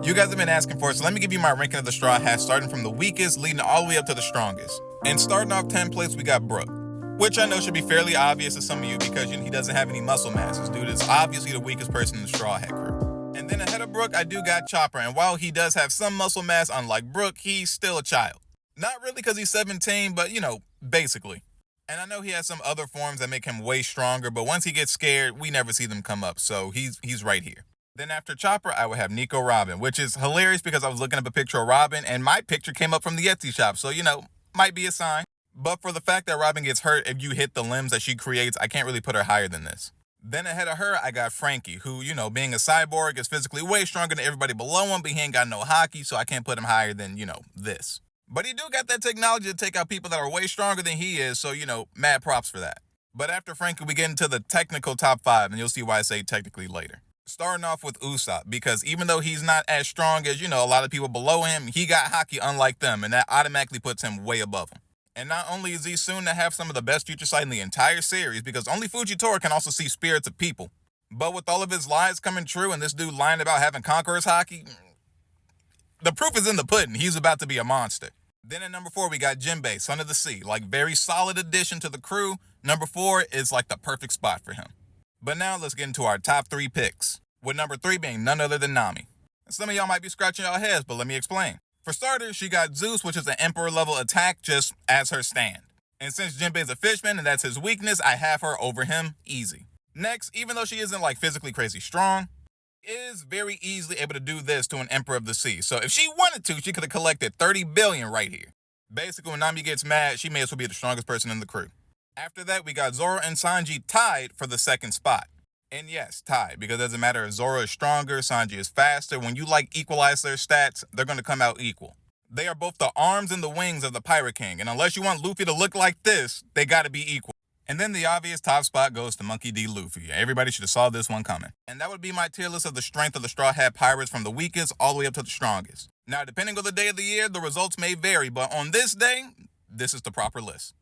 You guys have been asking for it, so let me give you my ranking of the Straw Hats, starting from the weakest, leading all the way up to the strongest. And starting off 10th place, we got Brook, which I know should be fairly obvious to some of you because he doesn't have any muscle mass. This dude is obviously the weakest person in the Straw Hat crew. And then ahead of Brook, I do got Chopper, and while he does have some muscle mass, unlike Brook, he's still a child. Not really because he's 17, but basically. And I know he has some other forms that make him way stronger, but once he gets scared, we never see them come up, so he's right here. Then after Chopper, I would have Nico Robin, which is hilarious because I was looking up a picture of Robin, and my picture came up from the Etsy shop, so might be a sign. But for the fact that Robin gets hurt if you hit the limbs that she creates, I can't really put her higher than this. Then ahead of her, I got Frankie, who, being a cyborg, is physically way stronger than everybody below him, but he ain't got no hockey, so I can't put him higher than, this. But he do got that technology to take out people that are way stronger than he is, so, mad props for that. But after Frankie, we get into the technical top 5, and you'll see why I say technically later. Starting off with Usopp, because even though he's not as strong as, a lot of people below him, he got hockey unlike them, and that automatically puts him way above him. And not only is he soon to have some of the best future sight in the entire series, because only Fujitora can also see spirits of people. But with all of his lies coming true and this dude lying about having Conqueror's hockey, the proof is in the pudding. He's about to be a monster. Then at number 4, we got Jinbei, Son of the Sea. Very solid addition to the crew. Number 4 is the perfect spot for him. But now let's get into our top 3 picks, with number 3 being none other than Nami. And some of y'all might be scratching y'all heads, but let me explain. For starters, she got Zeus, which is an Emperor level attack, just as her stand. And since Jinbei's a fishman and that's his weakness, I have her over him easy. Next, even though she isn't physically crazy strong, is very easily able to do this to an Emperor of the Sea. So if she wanted to, she could have collected 30 billion right here. Basically, when Nami gets mad, she may as well be the strongest person in the crew. After that, we got Zoro and Sanji tied for the 2nd spot. And yes, tied, because it doesn't matter if Zoro is stronger, Sanji is faster. When you equalize their stats, they're going to come out equal. They are both the arms and the wings of the Pirate King, and unless you want Luffy to look like this, they got to be equal. And then the obvious top spot goes to Monkey D. Luffy. Everybody should have saw this one coming. And that would be my tier list of the strength of the Straw Hat Pirates from the weakest all the way up to the strongest. Now, depending on the day of the year, the results may vary, but on this day, this is the proper list.